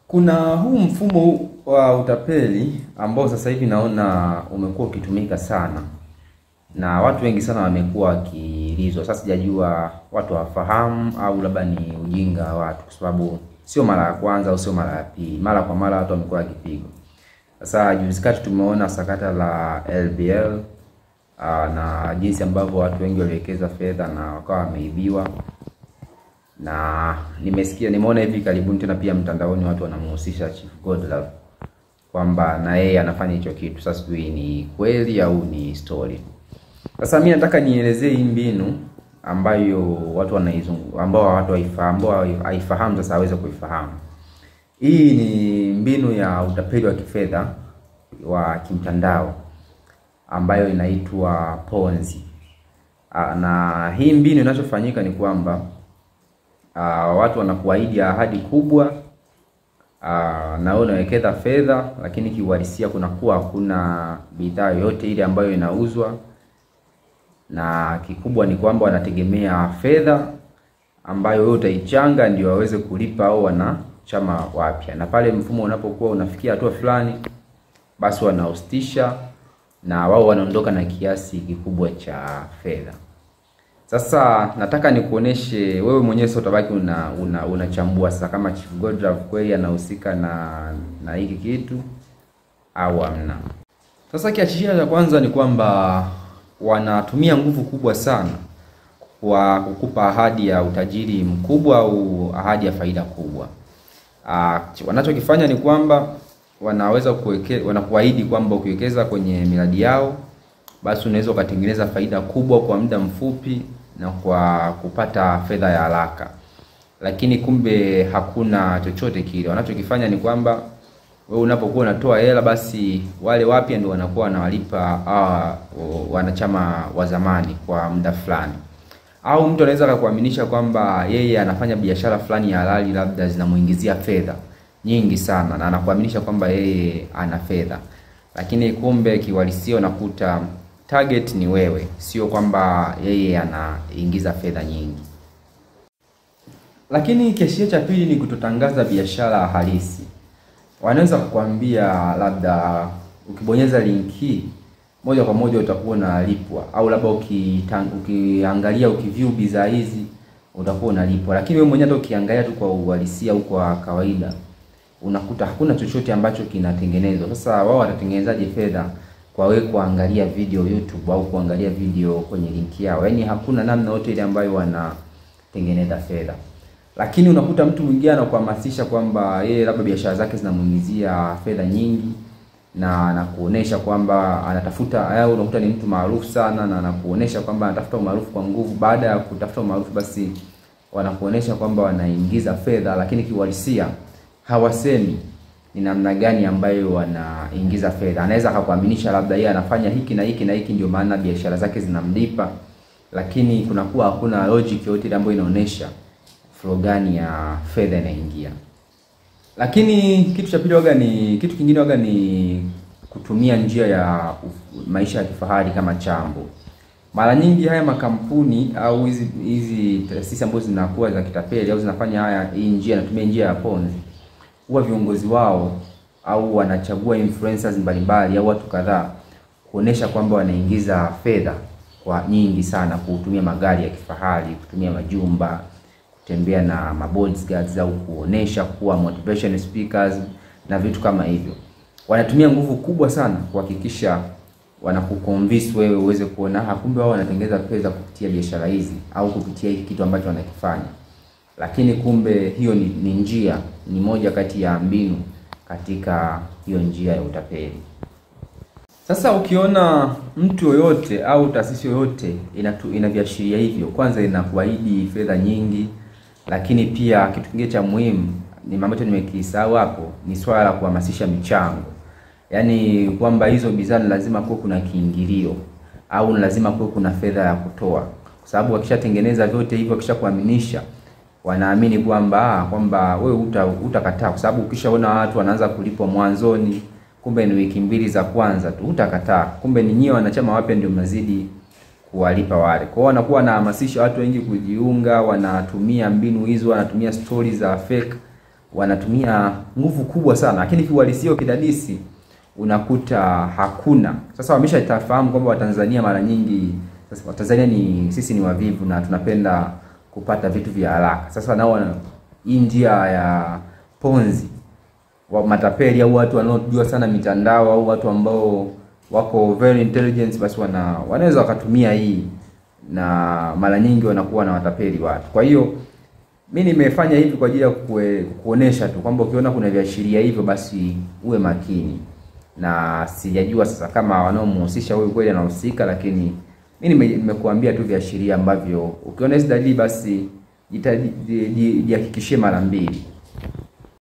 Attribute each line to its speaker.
Speaker 1: Kuna huu mfumo wa utapeli ambao sasa hivi naona umekuwa ukitumika sana na watu wengi sana wamekuwa wakiulizwa. Sasa sijajua watu wafahamu au labda ni ujinga wa watu, kwa sababu sio mara ya kwanza au sio mara ya pili, mara kwa mara watu wamekuwa wakipigwa. Sasa juzi kati tumeona sakata la LBL na jinsi ambavyo watu wengi waliwekeza fedha na wakawa wameibiwa. Na nimeona hivi karibuni tena pia mtandaoni watu wanamhusisha Chief Godlove kwamba na yeye anafanya hicho kitu. Sasa sijui ni kweli au ni story. Sasa mimi nataka nielezee hii mbinu ambayo watu wanaizunguka, ambao watu haifahamu sasa waweze kuifahamu. Hii ni mbinu ya utapeli wa kifedha wa kimtandao ambayo inaitwa Ponzi. Na hii mbinu inachofanyika ni kwamba watu wanakuahidi ahadi kubwa na wewe unawekeza fedha, lakini kiuhalisia kunakuwa hakuna bidhaa yoyote ile ambayo inauzwa, na kikubwa ni kwamba wanategemea fedha ambayo wewe utaichanga ndio waweze kulipa au wanachama wapya. Na pale mfumo unapokuwa unafikia hatua fulani, basi wanaustisha na wao wanaondoka na kiasi kikubwa cha fedha. Sasa nataka nikuoneshe wewe mwenyewe, sio utabaki unachambua sasa kama Chief Godlove kweli anahusika na hiki kitu au hamna. Sasa kiashiria cha kwanza ni kwamba wanatumia nguvu kubwa sana kwa kukupa ahadi ya utajiri mkubwa au ahadi ya faida kubwa. Wanachokifanya ni kwamba wanakuahidi kwamba ukiwekeza kwenye miradi yao, basi unaweza ukatengeneza faida kubwa kwa muda mfupi na kwa kupata fedha ya haraka. Lakini kumbe hakuna chochote kile. Wanachokifanya ni kwamba wewe unapokuwa unatoa hela, basi wale wapya ndio wanakuwa wanawalipa wanachama wa zamani kwa muda fulani. Au mtu anaweza kukuaminisha kwamba yeye anafanya biashara fulani ya halali, labda zinamuingizia fedha nyingi sana, na anakuaminisha kwamba yeye ana fedha. Lakini kumbe kiuhalisia unakuta target ni wewe, sio kwamba yeye anaingiza fedha nyingi. Lakini kiashiria cha pili ni kutotangaza biashara halisi. Wanaweza kukuambia labda ukibonyeza link hii moja kwa moja utakuwa unalipwa, au labda ukiangalia ukiview bidhaa hizi utakuwa unalipwa. Lakini wewe mwenyewe hata ukiangalia tu kwa uhalisia au kwa kawaida, unakuta hakuna chochote ambacho kinatengenezwa. Sasa wao watatengenezaje fedha kwa wewe kuangalia video YouTube au kuangalia video kwenye link yao? Yaani hakuna namna yote ile ambayo wanatengeneza fedha. Lakini unakuta mtu mwingine anakuhamasisha kwamba yeye labda biashara zake zinamuingizia fedha nyingi, na anakuonesha kwamba anatafuta, au unakuta ni mtu maarufu sana na anakuonesha kwamba anatafuta umaarufu kwa nguvu. Baada ya kutafuta umaarufu, basi wanakuonesha kwamba wanaingiza fedha, lakini kiuhalisia hawasemi ni namna gani ambayo wanaingiza fedha. Anaweza akakuaminisha labda yeye anafanya hiki na hiki na hiki ndio maana biashara zake zinamlipa, lakini kunakuwa hakuna logic yote ambayo inaonesha flow gani ya fedha inaingia. Lakini kitu cha pili kitu kingine ni kutumia njia ya maisha ya kifahari kama chambo. Mara nyingi haya makampuni au hizi taasisi ambazo zinakuwa za kitapeli au zinafanya natumia njia ya Ponzi, huwa viongozi wao au wanachagua influencers mbalimbali au watu kadhaa kuonesha kwamba wanaingiza fedha kwa nyingi sana, kutumia magari ya kifahari, kutumia majumba, kutembea na bodyguards au kuonesha kuwa motivation speakers na vitu kama hivyo. Wanatumia nguvu kubwa sana kuhakikisha wanakuconvince wewe uweze kuona kumbe wao wanatengeneza fedha kupitia biashara hizi au kupitia hiki kitu ambacho wanakifanya. Lakini kumbe hiyo ni moja kati ya mbinu katika hiyo njia ya utapeli. Sasa ukiona mtu yoyote au taasisi yoyote inaviashiria hivyo, kwanza inakuahidi fedha nyingi, lakini pia kitu kingine cha muhimu ni ambacho nimekisahau hapo, ni swala la kuhamasisha michango. Yaani kwamba hizo bidhaa lazima kuwe kuna kiingilio au lazima kuwe kuna fedha ya kutoa, kwa sababu wakishatengeneza vyote hivyo, wakishakuaminisha, wanaamini kwamba wewe utakataa, kwa sababu ukishaona watu wanaanza kulipwa mwanzoni, kumbe ni wiki mbili za kwanza tu, utakataa. Kumbe ni nyinyi wanachama wapya ndio mnazidi kuwalipa wale. Kwa hiyo wanakuwa wanahamasisha watu wengi kujiunga, wanatumia mbinu hizo, wanatumia stories za fake wanatumia nguvu kubwa sana, lakini kiuhalisia kidadisi unakuta hakuna. Sasa wameshatafahamu kwamba Watanzania mara nyingi, sasa Watanzania sisi ni wavivu na tunapenda kupata vitu vya haraka. Sasa nao hii njia ya ponzi wa matapeli au watu wanaojua sana mitandao au watu ambao wako very intelligent, basi wanaweza wakatumia hii, na mara nyingi wanakuwa na watapeli watu. Kwa hiyo mimi nimefanya hivi kwa ajili ya kuonesha tu kwamba ukiona kuna viashiria hivyo basi uwe makini. Na sijajua sasa kama wanaomhusisha huyu kweli anahusika, lakini mimi nimekuambia tu viashiria ambavyo ukiona hizo dalili basi jihakikishie mara mbili.